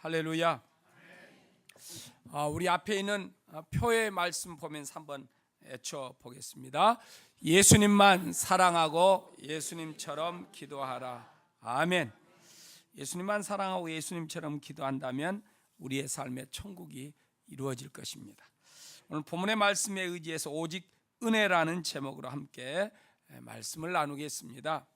할렐루야. 우리 앞에 있는 표의 말씀 보면서 한번 외쳐 보겠습니다. 예수님만 사랑하고 예수님처럼 기도하라. 아멘. 예수님만 사랑하고 예수님처럼 기도한다면 우리의 삶의 천국이 이루어질 것입니다. 오늘 본문의 말씀에 의지해서 오직 은혜라는 제목으로 함께 말씀을 나누겠습니다.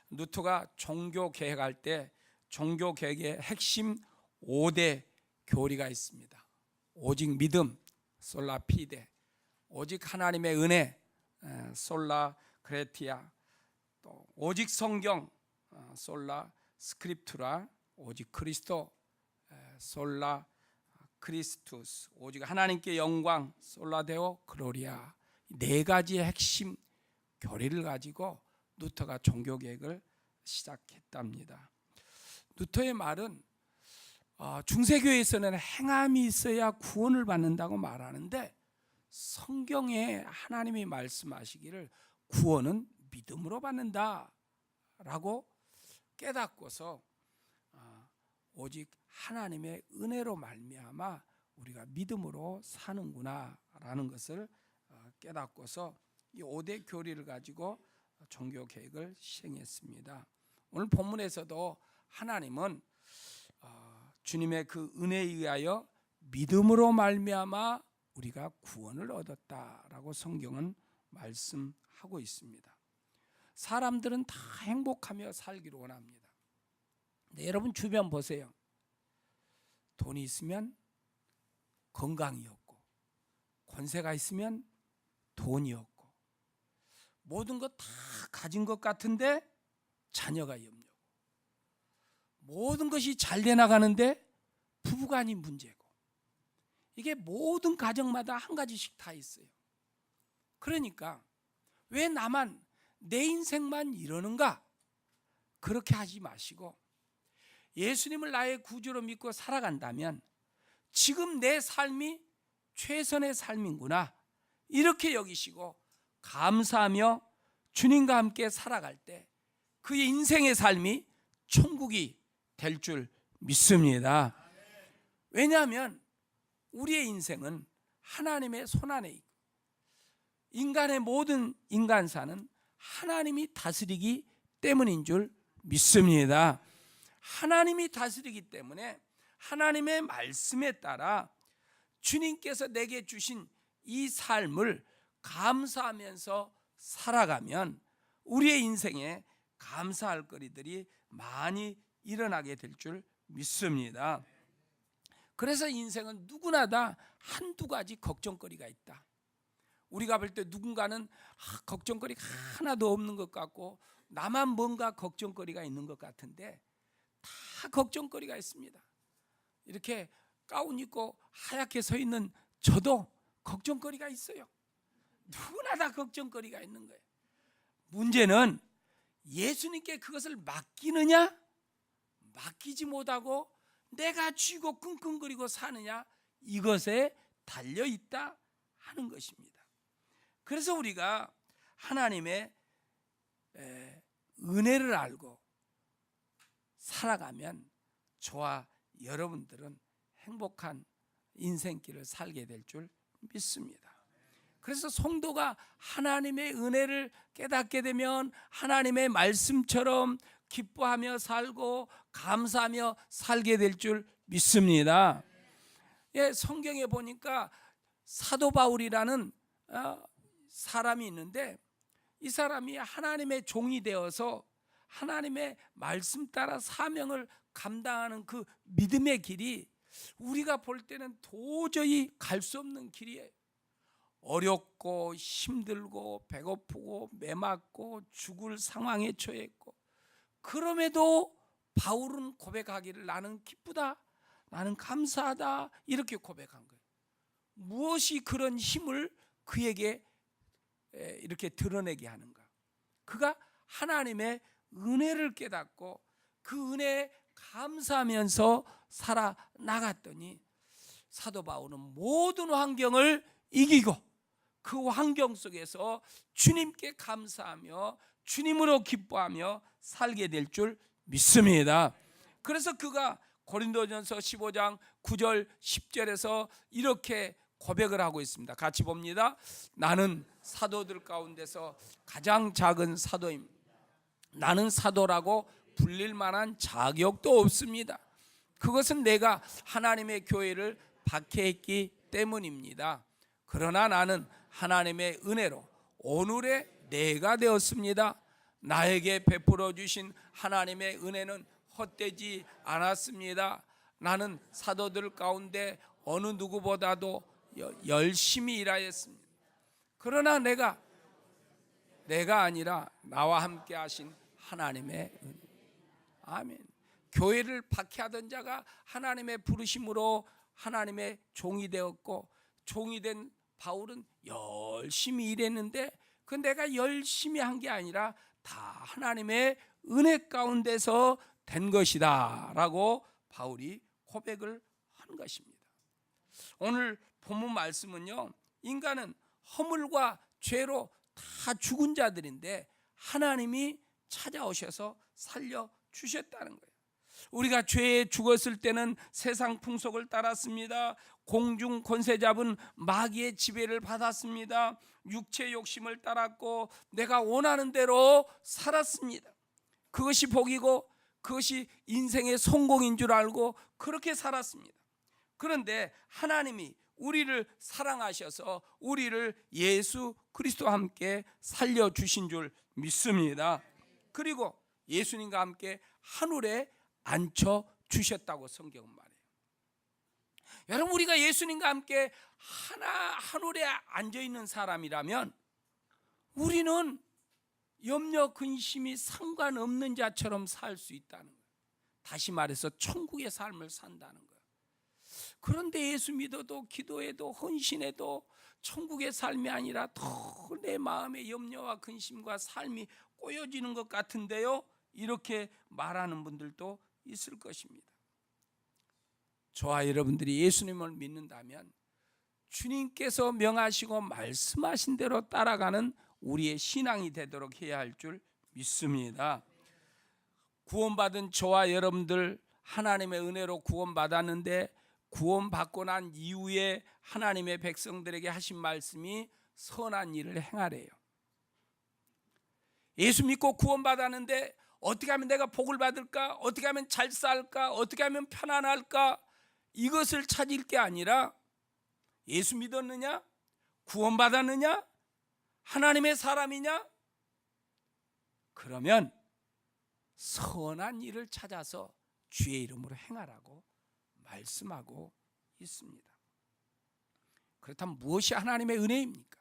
누트가 종교 개혁할 때 종교 개혁의 핵심 5대 교리가 있습니다. 오직 믿음, 솔라 피데, 오직 하나님의 은혜, 솔라 그레티아, 또 오직 성경, 솔라 스크립투라, 오직 그리스도, 솔라 크리스투스, 오직 하나님께 영광, 솔라 데오 글로리아. 네 가지의 핵심 교리를 가지고 누터가 종교 개혁을 시작했답니다. 누터의 말은 중세교회에서는 행함이 있어야 구원을 받는다고 말하는데, 성경에 하나님이 말씀하시기를 구원은 믿음으로 받는다라고 깨닫고서 오직 하나님의 은혜로 말미암아 우리가 믿음으로 사는구나라는 것을 깨닫고서 이 5대 교리를 가지고 종교 개혁을 시행했습니다. 오늘 본문에서도 하나님은 주님의 그 은혜에 의하여 믿음으로 말미암아 우리가 구원을 얻었다라고 성경은 말씀하고 있습니다. 사람들은 다 행복하며 살기를 원합니다. 근데 여러분 주변 보세요. 돈이 있으면 건강이 없고, 권세가 있으면 돈이 없고, 모든 것 다 가진 것 같은데 자녀가 없고, 모든 것이 잘 돼나가는데 부부간이 문제고, 이게 모든 가정마다 한 가지씩 다 있어요. 그러니까 왜 나만, 내 인생만 이러는가? 그렇게 하지 마시고 예수님을 나의 구주로 믿고 살아간다면 지금 내 삶이 최선의 삶인구나, 이렇게 여기시고 감사하며 주님과 함께 살아갈 때 그의 인생의 삶이 천국이 될 줄 믿습니다. 왜냐하면 우리의 인생은 하나님의 손안에 있고, 인간의 모든 인간사는 하나님이 다스리기 때문인 줄 믿습니다. 하나님이 다스리기 때문에 하나님의 말씀에 따라 주님께서 내게 주신 이 삶을 감사하면서 살아가면 우리의 인생에 감사할 거리들이 많이 일어나게 될 줄 믿습니다. 그래서 인생은 누구나 다 한두 가지 걱정거리가 있다. 우리가 볼 때 누군가는 걱정거리가 하나도 없는 것 같고 나만 뭔가 걱정거리가 있는 것 같은데, 다 걱정거리가 있습니다. 이렇게 가운 입고 하얗게 서 있는 저도 걱정거리가 있어요. 누구나 다 걱정거리가 있는 거예요. 문제는 예수님께 그것을 맡기느냐, 맡기지 못하고 내가 쥐고 끙끙거리고 사느냐, 이것에 달려있다 하는 것입니다. 그래서 우리가 하나님의 은혜를 알고 살아가면 저와 여러분들은 행복한 인생길을 살게 될 줄 믿습니다. 그래서 성도가 하나님의 은혜를 깨닫게 되면 하나님의 말씀처럼 기뻐하며 살고 감사하며 살게 될 줄 믿습니다. 성경에 보니까 사도 바울이라는 사람이 있는데, 이 사람이 하나님의 종이 되어서 하나님의 말씀 따라 사명을 감당하는 그 믿음의 길이 우리가 볼 때는 도저히 갈 수 없는 길이에요. 어렵고 힘들고 배고프고 메맞고 죽을 상황에 처했고, 그럼에도 바울은 고백하기를 나는 기쁘다, 나는 감사하다, 이렇게 고백한 거예요. 무엇이 그런 힘을 그에게 이렇게 드러내게 하는가? 그가 하나님의 은혜를 깨닫고 그 은혜에 감사하면서 살아나갔더니 사도 바울은 모든 환경을 이기고 그 환경 속에서 주님께 감사하며 주님으로 기뻐하며 살게 될 줄 믿습니다. 그래서 그가 고린도전서 15장 9절 10절에서 이렇게 고백을 하고 있습니다. 같이 봅니다. 나는 사도들 가운데서 가장 작은 사도입니다. 나는 사도라고 불릴 만한 자격도 없습니다. 그것은 내가 하나님의 교회를 박해했기 때문입니다. 그러나 나는 하나님의 은혜로 오늘의 내가 되었습니다. 나에게 베풀어 주신 하나님의 은혜는 헛되지 않았습니다. 나는 사도들 가운데 어느 누구보다도 열심히 일하였습니다. 그러나 내가 아니라 나와 함께 하신 하나님의 은혜. 아멘. 교회를 박해하던 자가 하나님의 부르심으로 하나님의 종이 되었고, 종이 된 바울은 열심히 일했는데 그 내가 열심히 한 게 아니라 다 하나님의 은혜 가운데서 된 것이다 라고 바울이 고백을 한 것입니다. 오늘 본문 말씀은요, 인간은 허물과 죄로 다 죽은 자들인데 하나님이 찾아오셔서 살려주셨다는 거예요. 우리가 죄에 죽었을 때는 세상 풍속을 따랐습니다. 공중 권세 잡은 마귀의 지배를 받았습니다. 육체 욕심을 따랐고 내가 원하는 대로 살았습니다. 그것이 복이고 그것이 인생의 성공인 줄 알고 그렇게 살았습니다. 그런데 하나님이 우리를 사랑하셔서 우리를 예수 그리스도와 함께 살려주신 줄 믿습니다. 그리고 예수님과 함께 하늘에 앉혀주셨다고 성경은 말해요. 여러분, 우리가 예수님과 함께 하늘에 앉아있는 사람이라면 우리는 염려 근심이 상관없는 자처럼 살 수 있다는 거예요. 다시 말해서 천국의 삶을 산다는 거예요. 그런데 예수 믿어도 기도해도 헌신해도 천국의 삶이 아니라 더 내 마음의 염려와 근심과 삶이 꼬여지는 것 같은데요, 이렇게 말하는 분들도 있을 것입니다. 저와 여러분들이 예수님을 믿는다면 주님께서 명하시고 말씀하신 대로 따라가는 우리의 신앙이 되도록 해야 할 줄 믿습니다. 구원받은 저와 여러분들 하나님의 은혜로 구원받았는데 구원받고 난 이후에 하나님의 백성들에게 하신 말씀이 선한 일을 행하래요. 예수 믿고 구원받았는데 어떻게 하면 내가 복을 받을까? 어떻게 하면 잘 살까? 어떻게 하면 편안할까? 이것을 찾을 게 아니라 예수 믿었느냐? 구원받았느냐? 하나님의 사람이냐? 그러면 선한 일을 찾아서 주의 이름으로 행하라고 말씀하고 있습니다. 그렇다면 무엇이 하나님의 은혜입니까?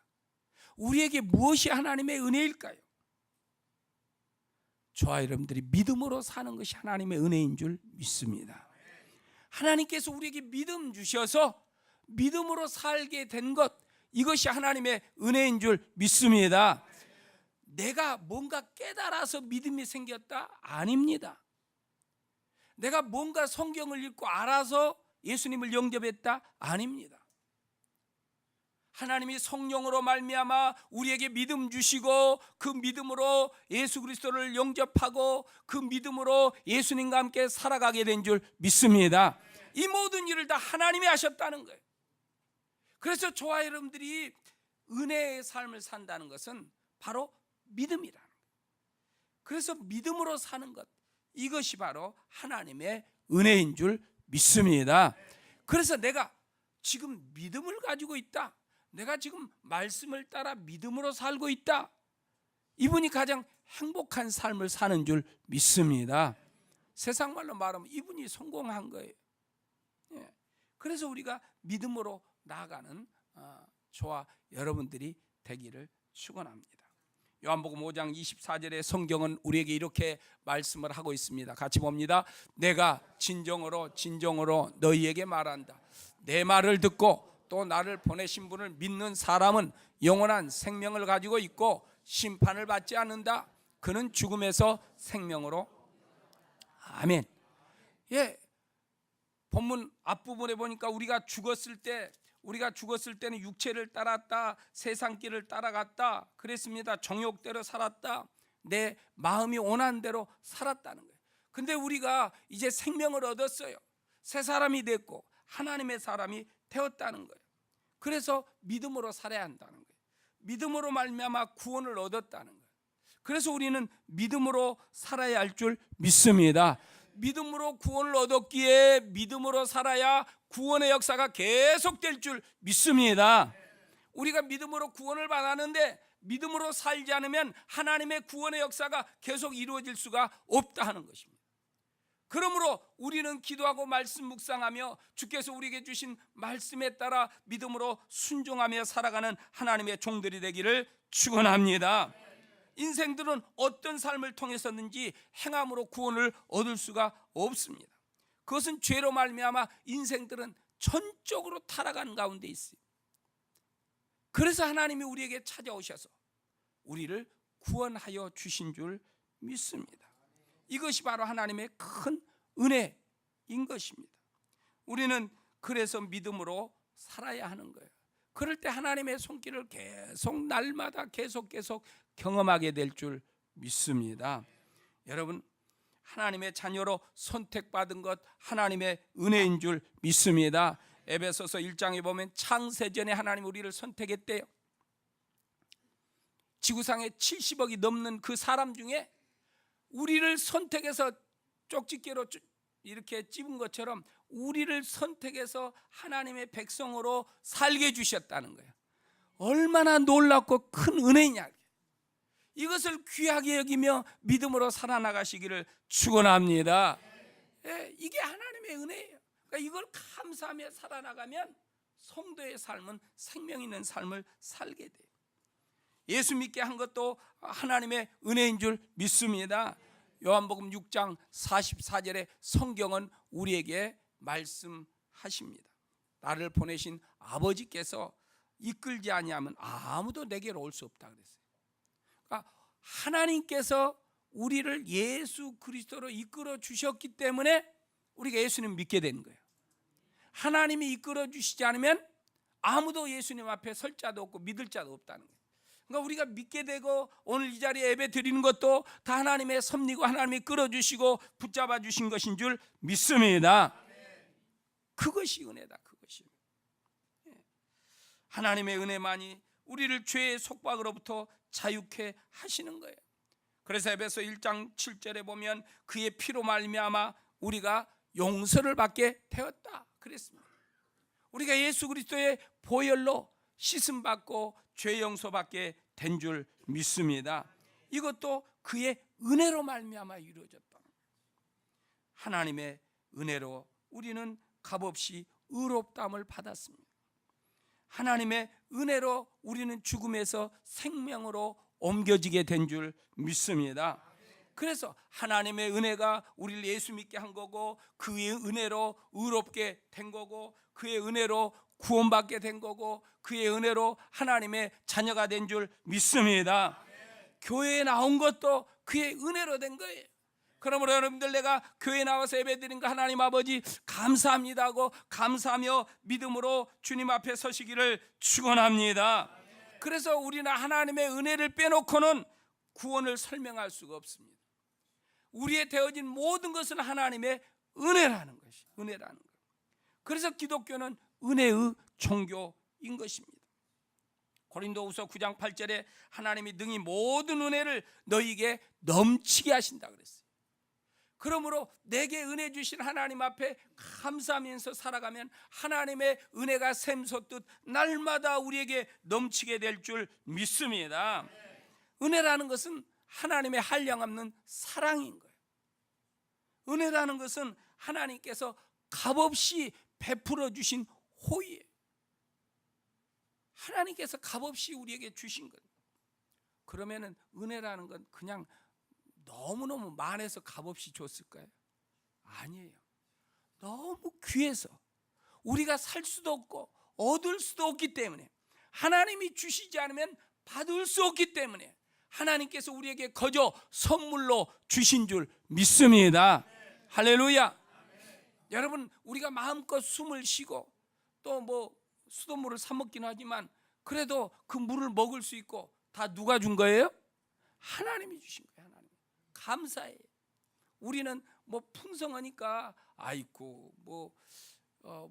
우리에게 무엇이 하나님의 은혜일까요? 저와 여러분들이 믿음으로 사는 것이 하나님의 은혜인 줄 믿습니다. 하나님께서 우리에게 믿음 주셔서 믿음으로 살게 된 것, 이것이 하나님의 은혜인 줄 믿습니다. 내가 뭔가 깨달아서 믿음이 생겼다? 아닙니다. 내가 뭔가 성경을 읽고 알아서 예수님을 영접했다? 아닙니다. 하나님이 성령으로 말미암아 우리에게 믿음 주시고 그 믿음으로 예수 그리스도를 영접하고 그 믿음으로 예수님과 함께 살아가게 된 줄 믿습니다. 이 모든 일을 다 하나님이 하셨다는 거예요. 그래서 저와 여러분들이 은혜의 삶을 산다는 것은 바로 믿음이라는 거예요. 그래서 믿음으로 사는 것, 이것이 바로 하나님의 은혜인 줄 믿습니다. 그래서 내가 지금 믿음을 가지고 있다, 내가 지금 말씀을 따라 믿음으로 살고 있다, 이분이 가장 행복한 삶을 사는 줄 믿습니다. 세상 말로 말하면 이분이 성공한 거예요. 그래서 우리가 믿음으로 나아가는 저와 여러분들이 되기를 축원합니다. 요한복음 5장 24절의 성경은 우리에게 이렇게 말씀을 하고 있습니다. 같이 봅니다. 내가 진정으로 너희에게 말한다. 내 말을 듣고 또 나를 보내신 분을 믿는 사람은 영원한 생명을 가지고 있고 심판을 받지 않는다. 그는 죽음에서 생명으로. 아멘. 예. 본문 앞부분에 보니까 우리가 죽었을 때는 육체를 따랐다, 세상 길을 따라갔다 그랬습니다. 정욕대로 살았다, 내 마음이 원한 대로 살았다는 거예요. 근데 우리가 이제 생명을 얻었어요. 새 사람이 됐고 하나님의 사람이 되었다는 거예요. 그래서 믿음으로 살아야 한다는 거예요. 믿음으로 말미암아 구원을 얻었다는 거예요. 그래서 우리는 믿음으로 살아야 할 줄 믿습니다. 믿음으로 구원을 얻었기에 믿음으로 살아야 구원의 역사가 계속될 줄 믿습니다. 우리가 믿음으로 구원을 받았는데 믿음으로 살지 않으면 하나님의 구원의 역사가 계속 이루어질 수가 없다 하는 것입니다. 그러므로 우리는 기도하고 말씀 묵상하며 주께서 우리에게 주신 말씀에 따라 믿음으로 순종하며 살아가는 하나님의 종들이 되기를 축원합니다. 인생들은 어떤 삶을 통해서든지 행함으로 구원을 얻을 수가 없습니다. 그것은 죄로 말미암아 인생들은 전적으로 타락한 가운데 있어요. 그래서 하나님이 우리에게 찾아오셔서 우리를 구원하여 주신 줄 믿습니다. 이것이 바로 하나님의 큰 은혜인 것입니다. 우리는 그래서 믿음으로 살아야 하는 거예요. 그럴 때 하나님의 손길을 계속 날마다 계속 경험하게 될 줄 믿습니다. 여러분, 하나님의 자녀로 선택받은 것 하나님의 은혜인 줄 믿습니다. 에베소서 1장에 보면 창세전에 하나님 우리를 선택했대요. 지구상에 70억이 넘는 그 사람 중에 우리를 선택해서 쪽집게로 이렇게 찝은 것처럼 우리를 선택해서 하나님의 백성으로 살게 해주셨다는 거예요. 얼마나 놀랍고 큰 은혜냐. 이것을 귀하게 여기며 믿음으로 살아나가시기를 축원합니다. 이게 하나님의 은혜예요. 그러니까 이걸 감사하며 살아나가면 성도의 삶은 생명 있는 삶을 살게 돼요. 예수 믿게 한 것도 하나님의 은혜인 줄 믿습니다. 요한복음 6장 44절에 성경은 우리에게 말씀하십니다. 나를 보내신 아버지께서 이끌지 아니하면 아무도 내게로 올 수 없다 그랬어요. 그러니까 하나님께서 우리를 예수 그리스도로 이끌어 주셨기 때문에 우리가 예수님 믿게 되는 거예요. 하나님이 이끌어 주시지 않으면 아무도 예수님 앞에 설 자도 없고 믿을 자도 없다는 거예요. 그러니까 우리가 믿게 되고 오늘 이 자리에 예배 드리는 것도 다 하나님의 섭리고 하나님이 끌어주시고 붙잡아 주신 것인 줄 믿습니다. 그것이 은혜다. 그것이 하나님의 은혜만이 우리를 죄의 속박으로부터 자유케 하시는 거예요. 그래서 에베소 1장 7절에 보면 그의 피로 말미암아 우리가 용서를 받게 되었다 그랬습니다. 우리가 예수 그리스도의 보혈로 씻음 받고 죄 용서받게 된 줄 믿습니다. 이것도 그의 은혜로 말미암아 이루어졌다. 하나님의 은혜로 우리는 값없이 의롭다함을 받았습니다. 하나님의 은혜로 우리는 죽음에서 생명으로 옮겨지게 된 줄 믿습니다. 그래서 하나님의 은혜가 우리를 예수 믿게 한 거고 그의 은혜로 의롭게 된 거고 그의 은혜로 구원받게 된 거고 그의 은혜로 하나님의 자녀가 된 줄 믿습니다. 교회에 나온 것도 그의 은혜로 된 거예요. 그러므로 여러분들 내가 교회에 나와서 예배드린 거 하나님 아버지 감사합니다 하고 감사하며 믿음으로 주님 앞에 서시기를 축원합니다. 그래서 우리는 하나님의 은혜를 빼놓고는 구원을 설명할 수가 없습니다. 우리의 되어진 모든 것은 하나님의 은혜라는 것이 은혜라는 것. 그래서 기독교는 은혜의 종교인 것입니다. 고린도후서 9장 8절에 하나님이 능히 모든 은혜를 너희에게 넘치게 하신다 그랬어요. 그러므로 내게 은혜 주신 하나님 앞에 감사하면서 살아가면 하나님의 은혜가 샘솟듯 날마다 우리에게 넘치게 될 줄 믿습니다. 은혜라는 것은 하나님의 한량없는 사랑인 거예요. 은혜라는 것은 하나님께서 값없이 베풀어 주신 호의예요. 하나님께서 값없이 우리에게 주신 것. 그러면은 은혜라는 건 그냥 너무너무 많아서 값없이 줬을까요? 아니에요. 너무 귀해서 우리가 살 수도 없고 얻을 수도 없기 때문에 하나님이 주시지 않으면 받을 수 없기 때문에 하나님께서 우리에게 거저 선물로 주신 줄 믿습니다. 할렐루야. 여러분 우리가 마음껏 숨을 쉬고 또 뭐 수돗물을 사 먹긴 하지만 그래도 그 물을 먹을 수 있고 다 누가 준 거예요? 하나님이 주신 거예요. 하나님. 감사해요. 우리는 뭐 풍성하니까 아이고 뭐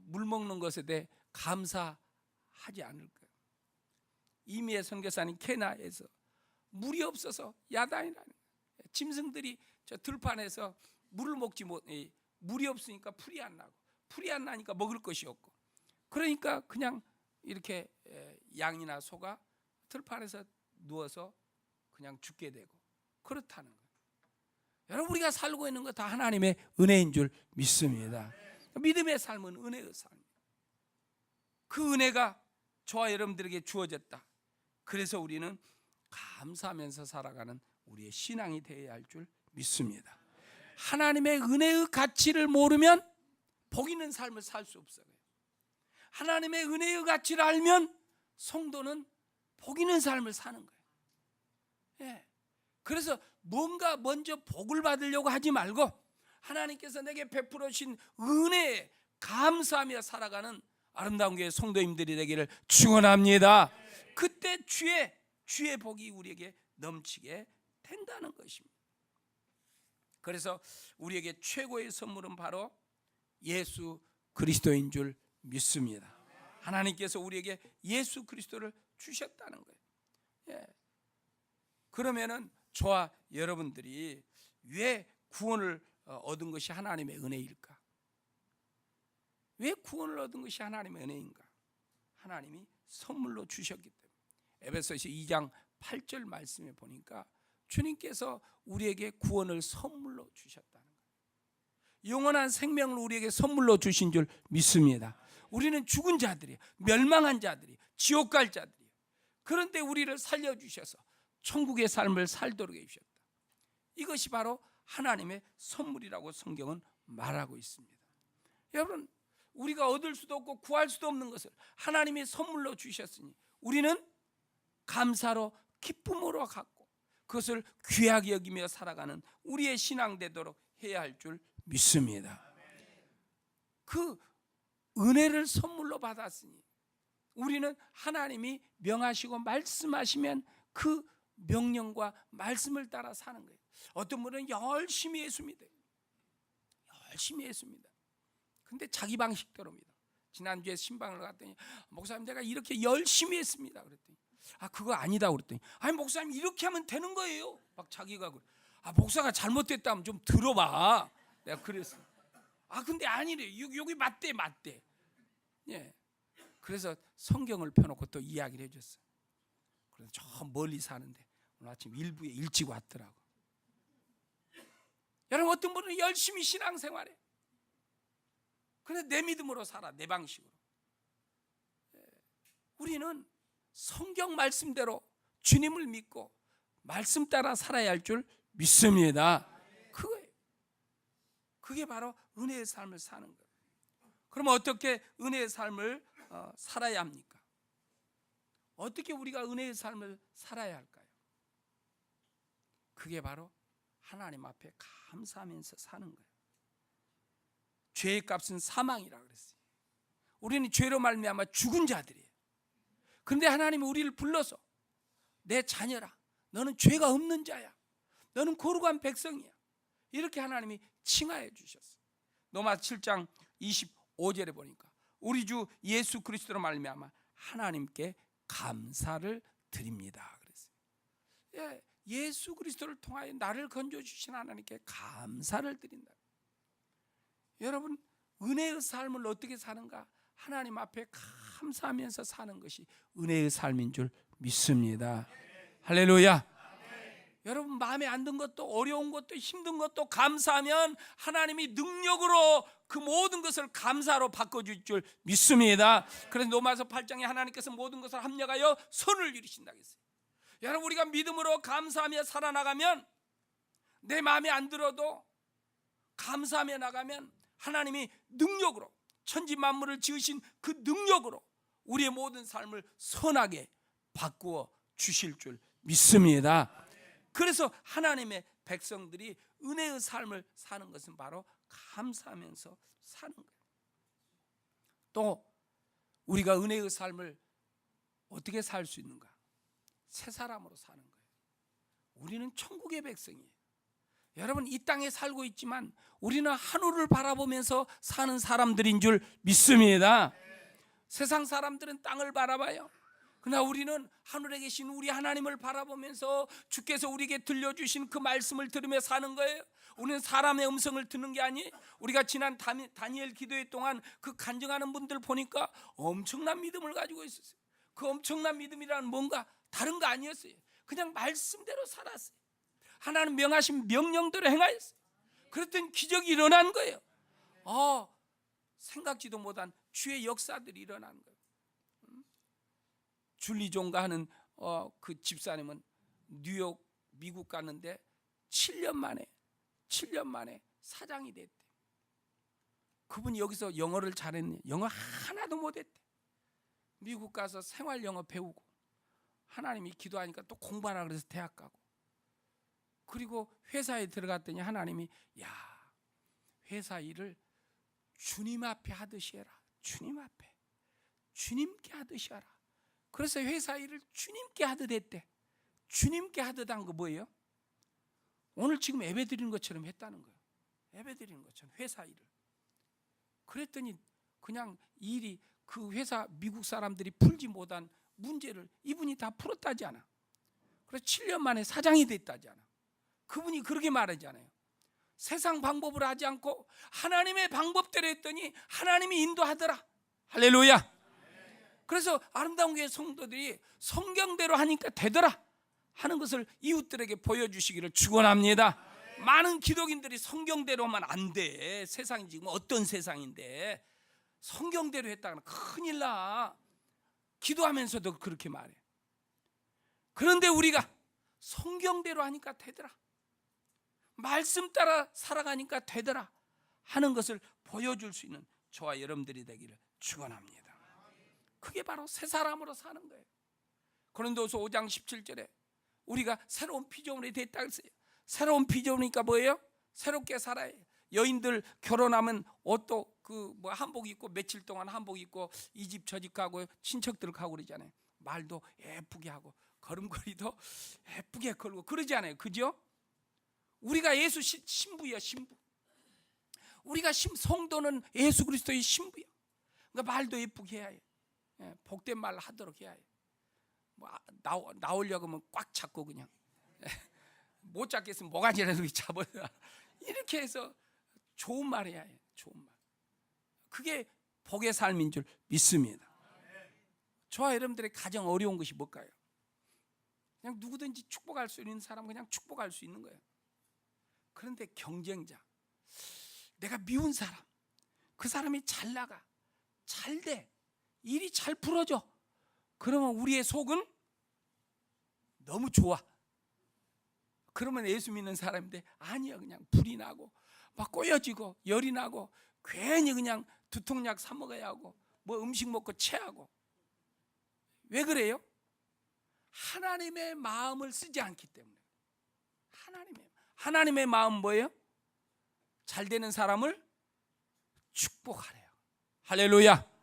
물 먹는 것에 대해 감사하지 않을 거예요. 이미혜 선교사님 케냐에서 물이 없어서 야단이라는 거예요. 짐승들이 저 들판에서 물을 먹지 못, 물이 없으니까 풀이 안 나고, 풀이 안 나니까 먹을 것이 없고, 그러니까 그냥 이렇게 양이나 소가 들판에서 누워서 그냥 죽게 되고 그렇다는 거예요. 여러분, 우리가 살고 있는 거 다 하나님의 은혜인 줄 믿습니다. 믿음의 삶은 은혜의 삶이에요. 그 은혜가 저와 여러분들에게 주어졌다. 그래서 우리는 감사하면서 살아가는 우리의 신앙이 되어야 할 줄 믿습니다. 하나님의 은혜의 가치를 모르면 복 있는 삶을 살 수 없어요. 하나님의 은혜의 가치를 알면 성도는 복 있는 삶을 사는 거예요. 예. 그래서 뭔가 먼저 복을 받으려고 하지 말고 하나님께서 내게 베풀어 주신 은혜에 감사하며 살아가는 아름다운 교회 성도님들이 되기를 축원합니다. 그때 주의 복이 우리에게 넘치게 된다는 것입니다. 그래서 우리에게 최고의 선물은 바로 예수 그리스도인 줄 믿습니다. 하나님께서 우리에게 예수 그리스도를 주셨다는 거예요. 예. 그러면은 저와 여러분들이 왜 구원을 얻은 것이 하나님의 은혜일까? 왜 구원을 얻은 것이 하나님의 은혜인가? 하나님이 선물로 주셨기 때문에. 에베소서 2장 8절 말씀에 보니까 주님께서 우리에게 구원을 선물로 주셨다는 거예요. 영원한 생명을 우리에게 선물로 주신 줄 믿습니다. 우리는 죽은 자들이에요. 멸망한 자들이에요. 지옥 갈 자들이에요. 그런데 우리를 살려주셔서 천국의 삶을 살도록 해주셨다. 이것이 바로 하나님의 선물이라고 성경은 말하고 있습니다. 여러분, 우리가 얻을 수도 없고 구할 수도 없는 것을 하나님이 선물로 주셨으니 우리는 감사로 기쁨으로 갖고 그것을 귀하게 여기며 살아가는 우리의 신앙 되도록 해야 할 줄 믿습니다. 그 은혜를 선물로 받았으니 우리는 하나님이 명하시고 말씀하시면 그 명령과 말씀을 따라 사는 거예요. 어떤 분은 열심히 했습니다. 열심히 했습니다. 근데 자기 방식대로입니다. 지난주에 신방을 갔더니 목사님 내가 이렇게 열심히 했습니다. 그랬더니 그거 아니다 그랬더니 아니 목사님 이렇게 하면 되는 거예요. 막 자기가 그래. 목사가 잘못됐다면 좀 들어봐. 내가 그랬어. 근데 아니래. 여기 맞대. 예. 그래서 성경을 펴놓고 또 이야기를 해줬어. 그래서 저 멀리 사는데 오늘 아침 일부에 일찍 왔더라고. 여러분, 어떤 분은 열심히 신앙생활해. 그런데 내 믿음으로 살아, 내 방식으로. 우리는 성경 말씀대로 주님을 믿고 말씀 따라 살아야 할 줄 믿습니다. 그게 바로 은혜의 삶을 사는 거예요. 그럼 어떻게 은혜의 삶을 살아야 합니까? 어떻게 우리가 은혜의 삶을 살아야 할까요? 그게 바로 하나님 앞에 감사하면서 사는 거예요. 죄의 값은 사망이라 그랬어요. 우리는 죄로 말미암아 죽은 자들이에요. 그런데 하나님이 우리를 불러서 내 자녀라, 너는 죄가 없는 자야, 너는 거룩한 백성이야, 이렇게 하나님이 칭하여 주셨어요. 로마서 7장 25절에 보니까 우리 주 예수 그리스도로 말미암아 하나님께 감사를 드립니다 그랬어요. 예수 그리스도를 통하여 나를 건져주신 하나님께 감사를 드린다. 여러분, 은혜의 삶을 어떻게 사는가? 하나님 앞에 감사하면서 사는 것이 은혜의 삶인 줄 믿습니다. 할렐루야. 여러분, 마음에 안 든 것도 어려운 것도 힘든 것도 감사하면 하나님이 능력으로 그 모든 것을 감사로 바꿔줄 줄 믿습니다. 그래서 로마서 8장에 하나님께서 모든 것을 합력하여 선을 이루신다고 했어요. 여러분, 우리가 믿음으로 감사하며 살아나가면, 내 마음에 안 들어도 감사하며 나가면 하나님이 능력으로, 천지 만물을 지으신 그 능력으로 우리의 모든 삶을 선하게 바꾸어 주실 줄 믿습니다. 그래서 하나님의 백성들이 은혜의 삶을 사는 것은 바로 감사하면서 사는 거예요. 또 우리가 은혜의 삶을 어떻게 살 수 있는가? 새 사람으로 사는 거예요. 우리는 천국의 백성이에요. 여러분, 이 땅에 살고 있지만 우리는 하늘을 바라보면서 사는 사람들인 줄 믿습니다. 세상 사람들은 땅을 바라봐요. 그러나 우리는 하늘에 계신 우리 하나님을 바라보면서 주께서 우리에게 들려주신 그 말씀을 들으며 사는 거예요. 우리는 사람의 음성을 듣는 게 아니에요. 우리가 지난 다니엘 기도회 동안 그 간증하는 분들 보니까 엄청난 믿음을 가지고 있었어요. 그 엄청난 믿음이란 뭔가 다른 거 아니었어요. 그냥 말씀대로 살았어요. 하나님 명하신 명령대로 행하였어요. 그랬더니 기적이 일어난 거예요. 생각지도 못한 주의 역사들이 일어난 거예요. 줄리종가 하는 그 집사님은 뉴욕 미국 갔는데 7년 만에 사장이 됐대. 그분이 여기서 영어를 잘했네. 영어 하나도 못했대. 미국 가서 생활 영어 배우고 하나님이 기도하니까 또 공부하라 그래서 대학 가고, 그리고 회사에 들어갔더니 하나님이 회사 일을 주님 앞에 하듯이 해라. 주님 앞에 주님께 하듯이 하라. 그래서 회사 일을 주님께 하듯 했대. 주님께 하듯 한 거 뭐예요? 오늘 지금 예배 드리는 것처럼 했다는 거예요. 예배 드리는 것처럼 회사 일을. 그랬더니 그냥 일이 그 회사 미국 사람들이 풀지 못한 문제를 이분이 다 풀었다잖아. 그래서 7년 만에 사장이 됐다잖아. 그분이 그렇게 말하잖아요. 세상 방법으로 하지 않고 하나님의 방법대로 했더니 하나님이 인도하더라. 할렐루야. 그래서 아름다운 교회 성도들이 성경대로 하니까 되더라 하는 것을 이웃들에게 보여주시기를 축원합니다. 많은 기독인들이 성경대로 하면 안 돼. 세상이 지금 어떤 세상인데 성경대로 했다가는 큰일 나. 기도하면서도 그렇게 말해. 그런데 우리가 성경대로 하니까 되더라, 말씀 따라 살아가니까 되더라 하는 것을 보여줄 수 있는 저와 여러분들이 되기를 축원합니다. 그게 바로 새 사람으로 사는 거예요. 고린도서 5장 17절에 우리가 새로운 피조물이 됐다 그랬어요. 새로운 피조물이니까 뭐예요? 새롭게 살아야 해요. 여인들 결혼하면 옷도 뭐 한복 입고 며칠 동안 한복 입고 이 집 저 집 가고 친척들 가고 그러잖아요. 말도 예쁘게 하고 걸음걸이도 예쁘게 걸고 그러잖아요. 그죠? 우리가 예수 신부예요. 신부. 우리가 성도는 예수 그리스도의 신부예요. 그러니까 말도 예쁘게 해야 해요. 복된 말 하도록 해야 해요. 뭐 나오려고 하면 꽉 잡고 그냥 못 잡겠으면 모가지라도 잡아야 이렇게 해서 좋은 말 해야 해요. 좋은 말. 그게 복의 삶인 줄 믿습니다. 저와 여러분들의 가장 어려운 것이 뭘까요? 그냥 누구든지 축복할 수 있는 사람은 그냥 축복할 수 있는 거예요. 그런데 경쟁자, 내가 미운 사람, 그 사람이 잘 나가, 잘 돼, 일이 잘 풀어져. 그러면 우리의 속은 너무 좋아. 그러면 예수 믿는 사람인데 아니야, 그냥 불이 나고 막 꼬여지고 열이 나고 괜히 그냥 두통약 사 먹어야 하고 뭐 음식 먹고 체하고. 왜 그래요? 하나님의 마음을 쓰지 않기 때문에. 하나님의 마음 뭐예요? 잘 되는 사람을 축복하래요. 할렐루야.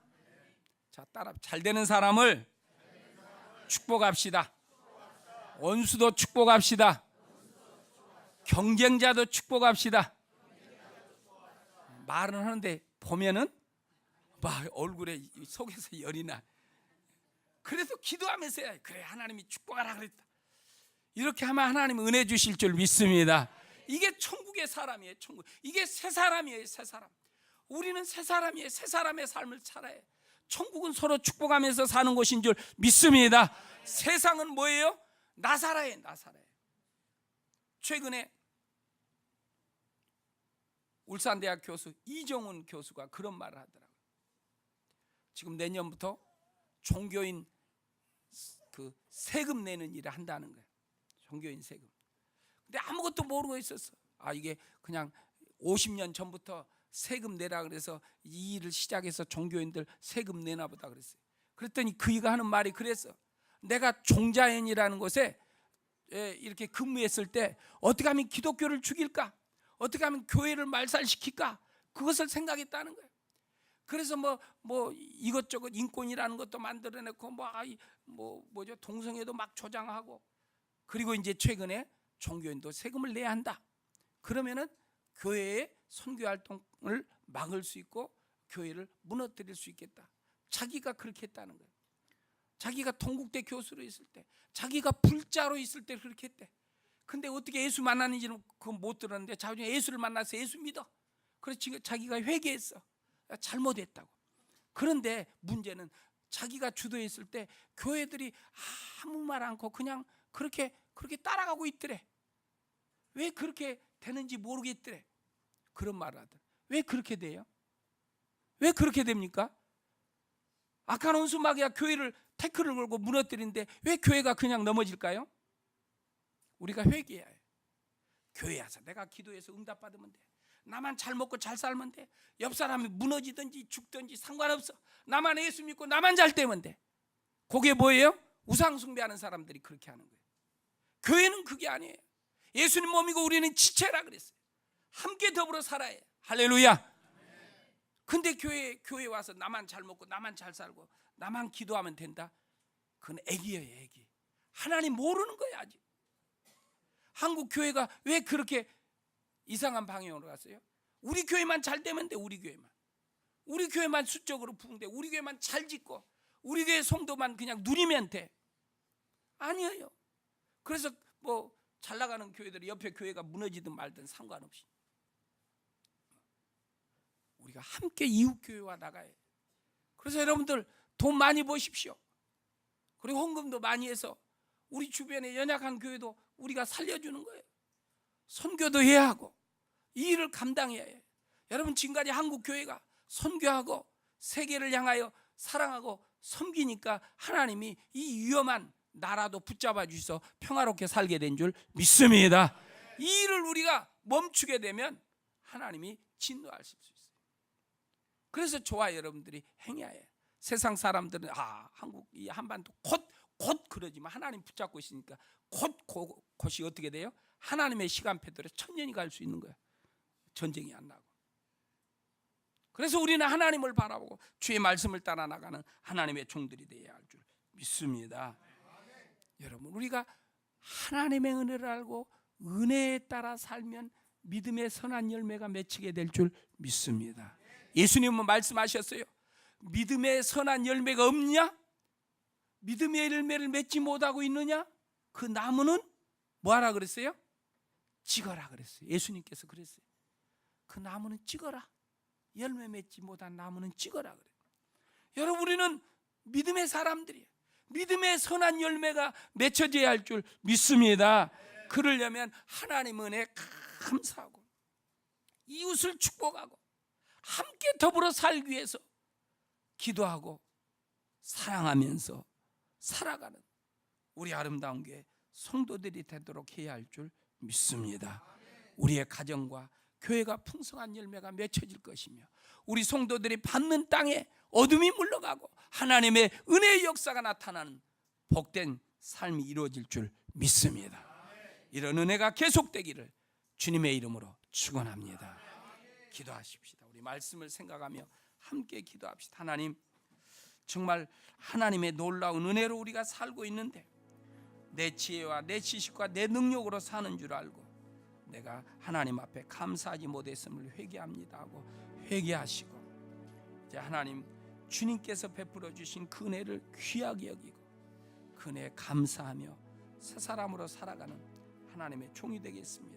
자, 따라 잘 되는 사람을 축복합시다. 원수도 축복합시다. 경쟁자도 축복합시다. 말은 하는데 보면은 막 얼굴에 속에서 열이 나. 그래서 기도하면서 해야 그래, 하나님이 축복하라 그랬다. 이렇게 하면 하나님은 은혜 주실 줄 믿습니다. 이게 천국의 사람이에요. 천국. 이게 새 사람이에요. 새 사람. 우리는 새 사람이에요. 새 사람의 삶을 살아야 해요. 천국은 서로 축복하면서 사는 곳인 줄 믿습니다. 세상은 뭐예요? 나 살아야. 최근에 울산대학 교수 이정훈 교수가 그런 말을 하더라고요. 지금 내년부터 종교인 그 세금 내는 일을 한다는 거예요. 종교인 세금. 근데 아무것도 모르고 있었어. 이게 그냥 50년 전부터 세금 내라 그래서 이 일을 시작해서 종교인들 세금 내나 보다 그랬어요. 그랬더니 그이가 하는 말이 그랬어. 내가 종자연이라는 곳에 이렇게 근무했을 때 어떻게 하면 기독교를 죽일까? 어떻게 하면 교회를 말살시킬까? 그것을 생각했다는 거예요. 그래서 뭐 이것저것 인권이라는 것도 만들어내고 뭐죠 동성애도 막 조장하고, 그리고 이제 최근에 종교인도 세금을 내야 한다. 그러면은 교회의 선교 활동을 막을 수 있고 교회를 무너뜨릴 수 있겠다. 자기가 그렇게 했다는 거예요. 자기가 동국대 교수로 있을 때, 자기가 불자로 있을 때 그렇게 했대. 근데 어떻게 예수 만나는지는 그건 못 들었는데 자기가 예수를 만나서 예수 믿어. 그래서 자기가 회개했어. 잘못했다고. 그런데 문제는 자기가 주도했을 때 교회들이 아무 말 않고 그냥 그렇게 따라가고 있더래. 왜 그렇게 되는지 모르겠더래. 그런 말을 하더래. 왜 그렇게 돼요? 왜 그렇게 됩니까? 악한 원수 마귀가 교회를 태클을 걸고 무너뜨리는데 왜 교회가 그냥 넘어질까요? 우리가 회개해야 해요. 교회 와서 내가 기도해서 응답받으면 돼. 나만 잘 먹고 잘 살면 돼. 옆 사람이 무너지든지 죽든지 상관없어. 나만 예수 믿고 나만 잘 되면 돼. 그게 뭐예요? 우상 숭배하는 사람들이 그렇게 하는 거예요. 교회는 그게 아니에요. 예수님 몸이고 우리는 지체라 그랬어요. 함께 더불어 살아야 해요. 할렐루야. 근데 교회 와서 나만 잘 먹고 나만 잘 살고 나만 기도하면 된다? 그건 애기예요, 애기. 하나님 모르는 거예요, 아직. 한국 교회가 왜 그렇게 이상한 방향으로 갔어요? 우리 교회만 잘 되면 돼. 우리 교회만 수적으로 부흥돼. 우리 교회만 잘 짓고 우리 교회 성도만 그냥 누리면 돼. 아니에요. 그래서 뭐 잘 나가는 교회들이 옆에 교회가 무너지든 말든 상관없이 우리가 함께 이웃 교회와 나가야 해요. 그래서 여러분들 돈 많이 버십시오. 그리고 헌금도 많이 해서 우리 주변에 연약한 교회도 우리가 살려주는 거예요. 선교도 해야 하고 이 일을 감당해야 해요. 여러분 지금까지 한국 교회가 선교하고 세계를 향하여 사랑하고 섬기니까 하나님이 이 위험한 나라도 붙잡아 주셔서 평화롭게 살게 된 줄 믿습니다. 이 일을 우리가 멈추게 되면 하나님이 진노하실 수 있어요. 그래서 저와 여러분들이 행해야 해요. 세상 사람들은 한국 이 한반도 곧 그러지만 하나님 붙잡고 있으니까 곧이 어떻게 돼요? 하나님의 시간표대로 천년이 갈 수 있는 거예요. 전쟁이 안 나고. 그래서 우리는 하나님을 바라보고 주의 말씀을 따라 나가는 하나님의 종들이 되어야 할 줄 믿습니다. 여러분 우리가 하나님의 은혜를 알고 은혜에 따라 살면 믿음의 선한 열매가 맺히게 될 줄 믿습니다. 예수님은 말씀하셨어요. 믿음의 선한 열매가 없냐? 믿음의 열매를 맺지 못하고 있느냐? 그 나무는 뭐하라 그랬어요? 찍어라 그랬어요. 예수님께서 그랬어요. 그 나무는 찍어라. 열매 맺지 못한 나무는 찍어라 그래요. 여러분 우리는 믿음의 사람들이에요. 믿음의 선한 열매가 맺혀져야 할 줄 믿습니다. 그러려면 하나님 은혜에 감사하고 이웃을 축복하고 함께 더불어 살기 위해서 기도하고 사랑하면서 살아가는 우리 아름다운 교회 성도들이 되도록 해야 할 줄 믿습니다. 우리의 가정과 교회가 풍성한 열매가 맺혀질 것이며 우리 성도들이 받는 땅에 어둠이 물러가고 하나님의 은혜의 역사가 나타나는 복된 삶이 이루어질 줄 믿습니다. 이런 은혜가 계속되기를 주님의 이름으로 축원합니다. 기도하십시다. 우리 말씀을 생각하며 함께 기도합시다. 하나님 정말 하나님의 놀라운 은혜로 우리가 살고 있는데 내 지혜와 내 지식과 내 능력으로 사는 줄 알고 내가 하나님 앞에 감사하지 못했음을 회개합니다 하고 회개하시고 이제 하나님 주님께서 베풀어 주신 그 은혜를 귀하게 여기고 그 은혜에 감사하며 새 사람으로 살아가는 하나님의 종이 되겠습니다.